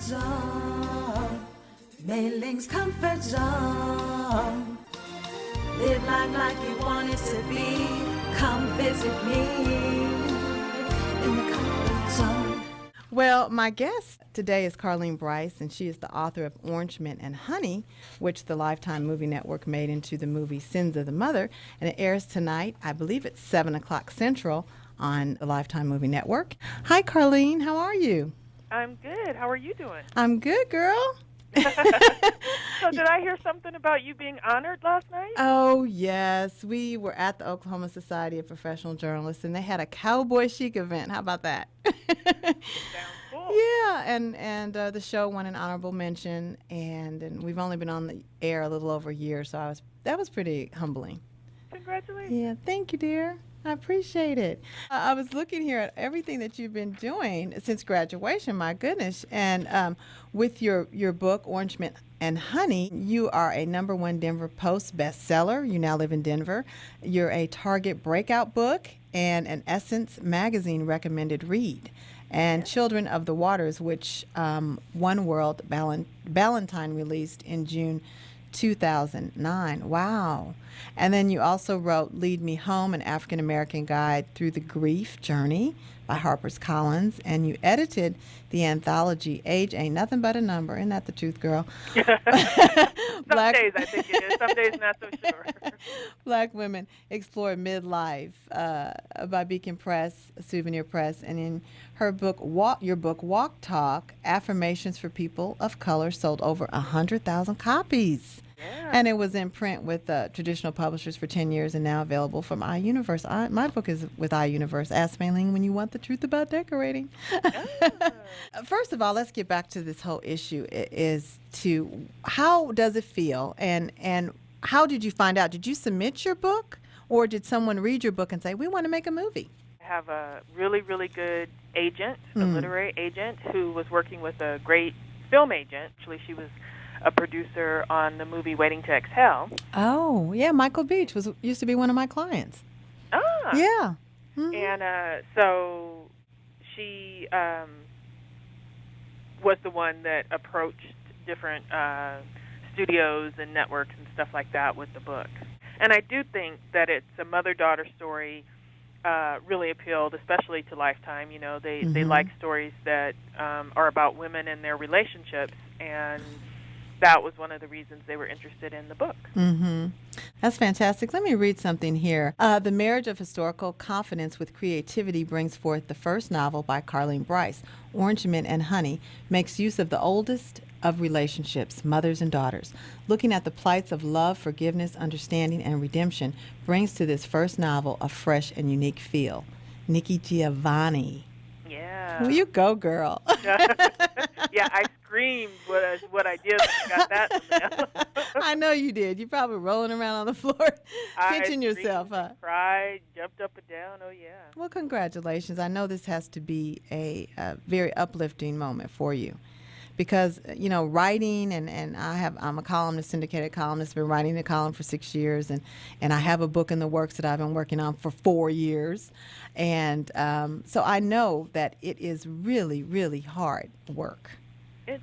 zone. Mi-Ling's comfort zone. Live life like you want it to be. Come visit me in the comfort zone. Well, my guest today is Carleen Brice, and she is the author of Orange Mint and Honey, which the Lifetime Movie Network made into the movie Sins of the Mother, and it airs tonight, I believe it's 7 o'clock Central on the Lifetime Movie Network. Hi, Carleen. How are you? I'm good. How are you doing? I'm good, girl. So did I hear something about you being honored last night? Oh, yes. We were at the Oklahoma Society of Professional Journalists, and they had a cowboy chic event. How about that? Sounds cool. Yeah, and the show won an honorable mention, and we've only been on the air a little over a year, so that was pretty humbling. Congratulations. Yeah, thank you, dear. I appreciate it. I was looking here at everything that you've been doing since graduation, my goodness. And with your book, Orange Mint and Honey, you are a #1 Denver Post bestseller. You now live in Denver. You're a Target breakout book and an Essence magazine recommended read. And Children of the Waters, which One World Ballantine released in June 2009. Wow. And then you also wrote Lead Me Home, an African American Guide Through the Grief Journey by HarperCollins, and you edited the anthology Age Ain't Nothing But a Number. Isn't that the truth, girl? Some days I think it is. Some days not so sure. Black Women Explore Midlife by Beacon Press, Souvenir Press, and in her book, your book, Walk Talk, Affirmations for People of Color, sold over 100,000 copies. Yeah. And it was in print with traditional publishers for 10 years and now available from iUniverse. My book is with iUniverse. Ask Mi-Ling when you want the truth about decorating. First of all, let's get back to this whole issue is to how does it feel and how did you find out? Did you submit your book or did someone read your book and say, we want to make a movie? I have a really, really good agent, a literary agent, who was working with a great film agent. Actually, she was a producer on the movie Waiting to Exhale. Oh, yeah, Michael Beach used to be one of my clients. Ah. Yeah. Mm-hmm. And so she was the one that approached different studios and networks and stuff like that with the book. And I do think that it's a mother-daughter story really appealed, especially to Lifetime. You know, they like stories that are about women and their relationships, and that was one of the reasons they were interested in the book. Mm-hmm. That's fantastic. Let me read something here. The marriage of historical confidence with creativity brings forth the first novel by Carleen Brice. Orange Mint and Honey makes use of the oldest of relationships, mothers and daughters. Looking at the plights of love, forgiveness, understanding, and redemption brings to this first novel a fresh and unique feel. Nikki Giovanni. Yeah. Well, you go, girl. Yeah, I screamed what I did when I got that in the mail. I know you did. You're probably rolling around on the floor, pinching yourself, huh? Cried, jumped up and down. Oh, yeah. Well, congratulations. I know this has to be a very uplifting moment for you. Because, you know, writing, and I'm a columnist, syndicated columnist, been writing a column for 6 years, and I have a book in the works that I've been working on for 4 years. And so I know that it is really, really hard work,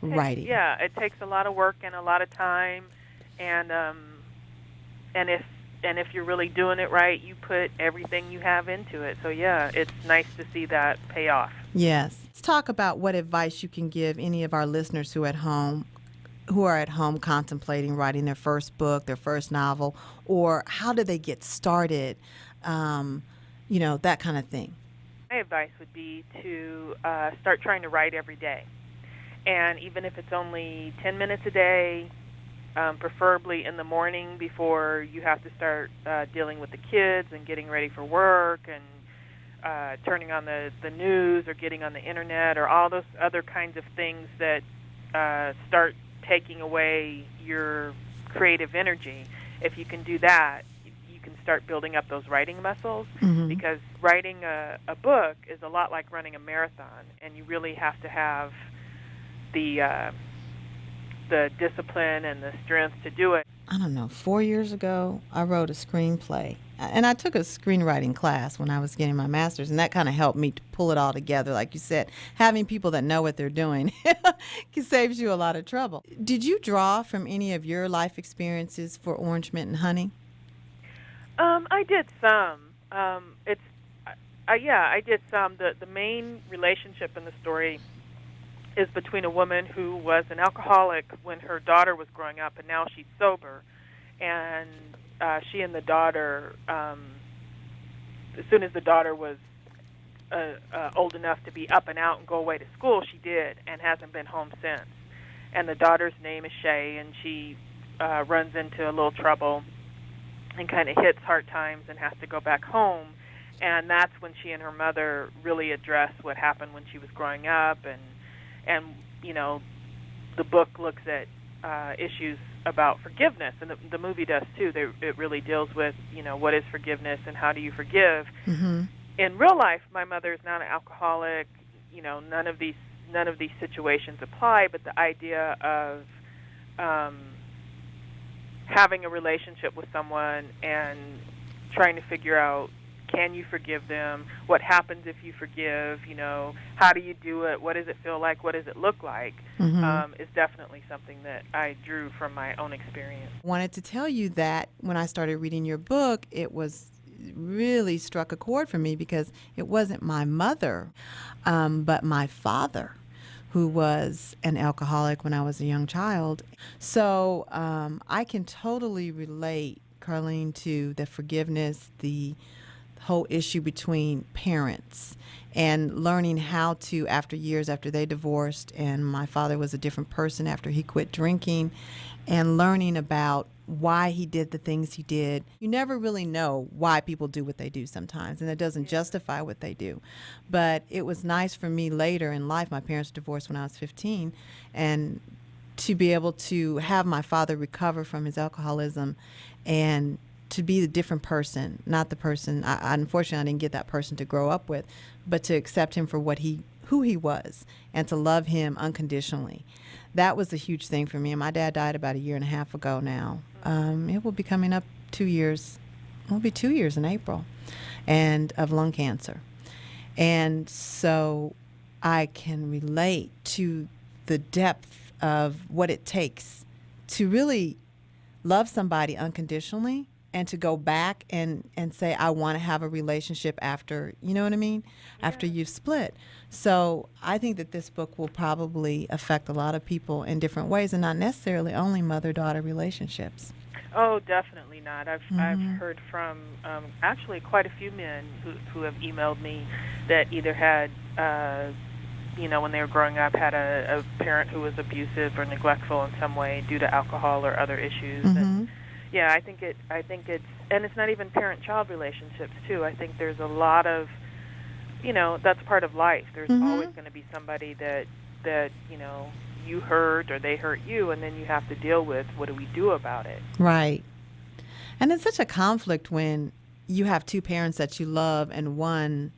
writing. Yeah, it takes a lot of work and a lot of time, and if you're really doing it right, you put everything you have into it. So, yeah, it's nice to see that pay off. Yes. Let's talk about what advice you can give any of our listeners who are at home contemplating writing their first book, their first novel, or how do they get started, you know, that kind of thing. My advice would be to start trying to write every day. And even if it's only 10 minutes a day, preferably in the morning before you have to start dealing with the kids and getting ready for work and turning on the news or getting on the internet or all those other kinds of things that start taking away your creative energy. If you can do that, you can start building up those writing muscles, because writing a book is a lot like running a marathon, and you really have to have the discipline and the strength to do it. I don't know, 4 years ago, I wrote a screenplay. And I took a screenwriting class when I was getting my master's, and that kind of helped me to pull it all together. Like you said, having people that know what they're doing saves you a lot of trouble. Did you draw from any of your life experiences for Orange Mint and Honey? I did some. I did some. The main relationship in the story is between a woman who was an alcoholic when her daughter was growing up, and now she's sober. And she and the daughter, as soon as the daughter was old enough to be up and out and go away to school, she did, and hasn't been home since. And the daughter's name is Shay, and she runs into a little trouble and kind of hits hard times and has to go back home. And that's when she and her mother really address what happened when she was growing up. And you know, the book looks at issues about forgiveness, and the movie does too. It really deals with, you know, what is forgiveness and how do you forgive. Mm-hmm. In real life, my mother is not an alcoholic. You know, none of these situations apply. But the idea of having a relationship with someone and trying to figure out, can you forgive them? What happens if you forgive? You know, how do you do it? What does it feel like? What does it look like? Mm-hmm. Is definitely something that I drew from my own experience. Wanted to tell you that when I started reading your book, it really struck a chord for me because it wasn't my mother, but my father, who was an alcoholic when I was a young child. So I can totally relate, Carleen, to the forgiveness, the whole issue between parents and learning how to, after years after they divorced, and my father was a different person after he quit drinking, and learning about why he did the things he did. You never really know why people do what they do sometimes, and it doesn't justify what they do. But it was nice for me later in life. My parents divorced when I was 15, and to be able to have my father recover from his alcoholism and to be the different person, not the person, unfortunately I didn't get that person to grow up with, but to accept him for who he was and to love him unconditionally. That was a huge thing for me. And my dad died about 1.5 years ago now. It will be coming up 2 years. It will be 2 years in April, and of lung cancer. And so I can relate to the depth of what it takes to really love somebody unconditionally and to go back and say, I want to have a relationship after, you know what I mean? Yeah. After you've split. So I think that this book will probably affect a lot of people in different ways, and not necessarily only mother-daughter relationships. Oh, definitely not. I've heard from actually quite a few men who have emailed me that either had, when they were growing up, had a parent who was abusive or neglectful in some way due to alcohol or other issues. Mm-hmm. And yeah, I think it's, and it's not even parent-child relationships too. I think there's a lot of, that's part of life. There's always going to be somebody that you hurt or they hurt you, and then you have to deal with, what do we do about it? Right. And it's such a conflict when you have two parents that you love, and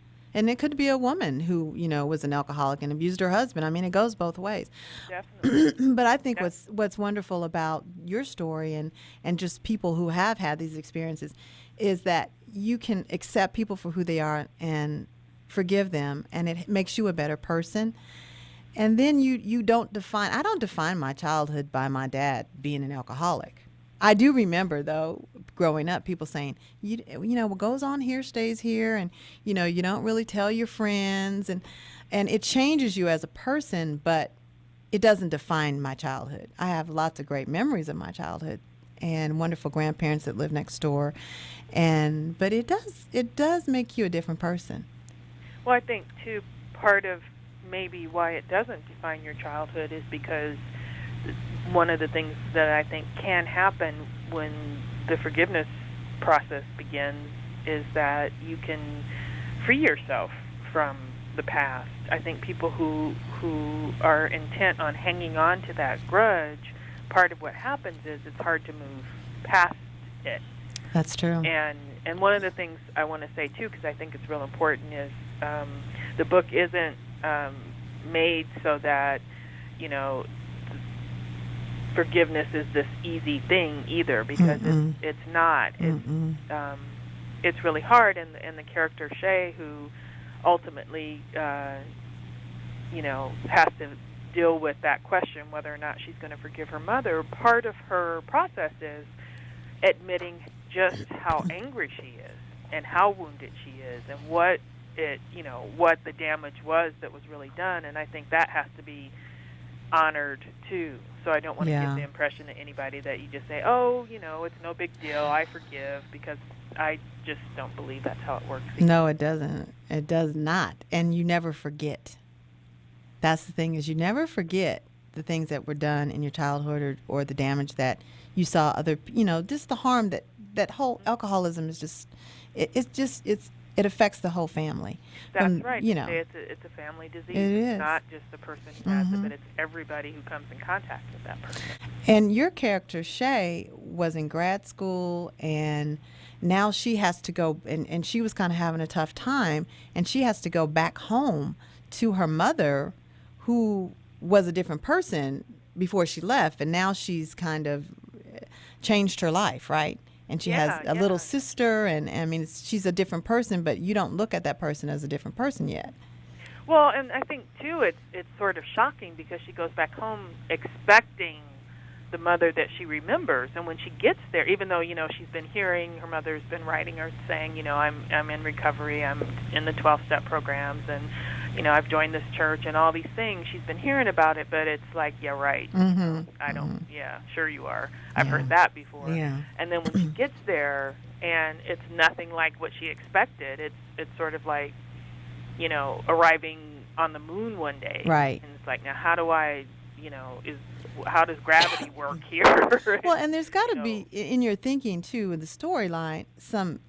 it could be a woman who, was an alcoholic and abused her husband. I mean, it goes both ways. Definitely. But I think what's wonderful about your story and just people who have had these experiences is that you can accept people for who they are and forgive them, and it makes you a better person. And then I don't define my childhood by my dad being an alcoholic. I do remember, though, growing up, people saying, what goes on here stays here, and, you don't really tell your friends, and it changes you as a person, but it doesn't define my childhood. I have lots of great memories of my childhood and wonderful grandparents that live next door, but it does make you a different person. Well, I think, too, part of maybe why it doesn't define your childhood is because one of the things that I think can happen when the forgiveness process begins is that you can free yourself from the past. I think people who are intent on hanging on to that grudge, part of what happens is it's hard to move past it. That's true. And one of the things I want to say, too, because I think it's real important, is the book isn't made so that, forgiveness is this easy thing either, because it's not. It's really hard, and the character Shay, who ultimately has to deal with that question whether or not she's going to forgive her mother. Part of her process is admitting just how angry she is and how wounded she is and what the damage was that was really done, and I think that has to be honored too. So I don't want to give the impression to anybody that you just say, oh, it's no big deal, I forgive, because I just don't believe that's how it works either. No, it doesn't. It does not. And you never forget. That's the thing, is you never forget the things that were done in your childhood, or the damage that you saw other, just the harm that whole alcoholism is just, it affects the whole family. That's right. It's a family disease. It is. It's not just the person who has it, but it's everybody who comes in contact with that person. And your character, Shay, was in grad school, and now she has to go, and she was kind of having a tough time, and she has to go back home to her mother, who was a different person before she left, and now she's kind of changed her life, right? And she has a little sister, and I mean, she's a different person, but you don't look at that person as a different person yet. Well, and I think, too, it's sort of shocking, because she goes back home expecting the mother that she remembers, and when she gets there, even though, she's been hearing, her mother's been writing her saying, I'm in recovery, I'm in the 12-step programs, and, I've joined this church and all these things, she's been hearing about it, but it's like, yeah, right, I don't, sure you are. I've heard that before. Yeah. And then when she gets there, and it's nothing like what she expected, it's sort of like, arriving on the moon one day. Right. And it's like, now how do I, how does gravity work here? Well, and there's got to be, in your thinking, too, in the storyline, some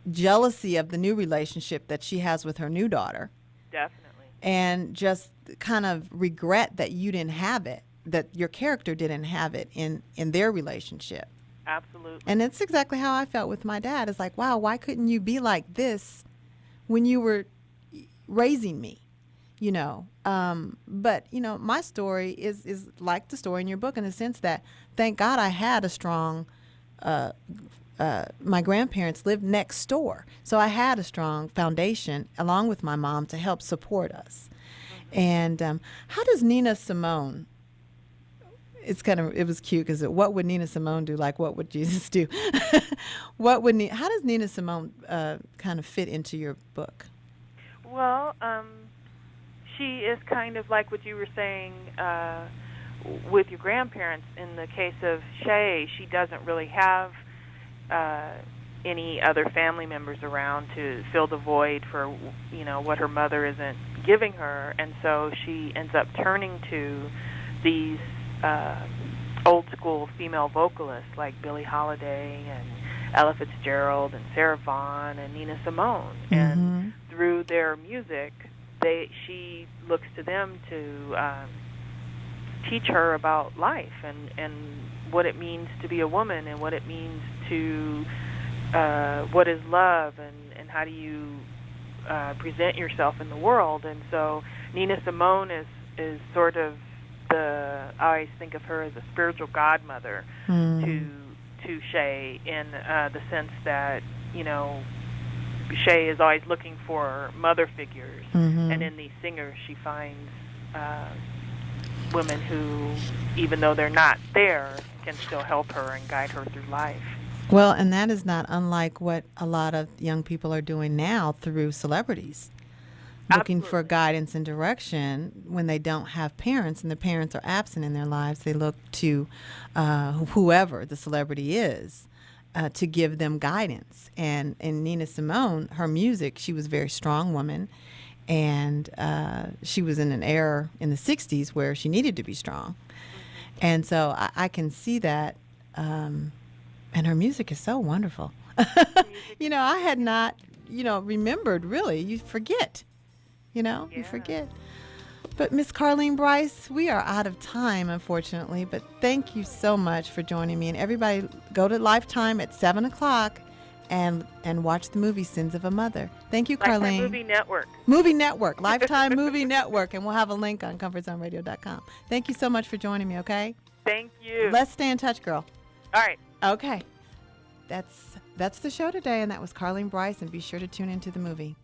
jealousy of the new relationship that she has with her new daughter. Definitely. And just kind of regret that you didn't have it, that your character didn't have it in their relationship. Absolutely. And it's exactly how I felt with my dad. It's like, wow, why couldn't you be like this when you were raising me? But my story is like the story in your book, in the sense that, thank God, I had a strong, my grandparents lived next door, so I had a strong foundation along with my mom to help support us. And how does Nina Simone? It was cute, because what would Nina Simone do? Like, what would Jesus do? How does Nina Simone kind of fit into your book? Well, she is kind of like what you were saying with your grandparents. In the case of Shay, she doesn't really have any other family members around to fill the void for, what her mother isn't giving her. And so she ends up turning to these old-school female vocalists like Billie Holiday and Ella Fitzgerald and Sarah Vaughan and Nina Simone. And through their music, she looks to them to teach her about life and what it means to be a woman, and what it means to what is love, and how do you present yourself in the world. And so Nina Simone is sort of I always think of her as a spiritual godmother to Shay, in the sense that Shay is always looking for mother figures, and in these singers she finds women who, even though they're not there, can still help her and guide her through life. Well, and that is not unlike what a lot of young people are doing now through celebrities. Looking for guidance and direction when they don't have parents, and the parents are absent in their lives. They look to whoever the celebrity is to give them guidance. And Nina Simone, her music, she was a very strong woman, and she was in an era in the 60s where she needed to be strong. And so I can see that, and her music is so wonderful. I had not, remembered, really. You forget. You forget. But Miss Carleen Brice, we are out of time, unfortunately. But thank you so much for joining me. And everybody, go to Lifetime at 7 o'clock and watch the movie Sins of a Mother. Thank you, Carleen. Lifetime Movie Network. Movie Network. Lifetime Movie Network. And we'll have a link on ComfortZoneRadio.com. Thank you so much for joining me, okay? Thank you. Let's stay in touch, girl. All right. Okay. That's the show today, and that was Carleen Brice, and be sure to tune into the movie.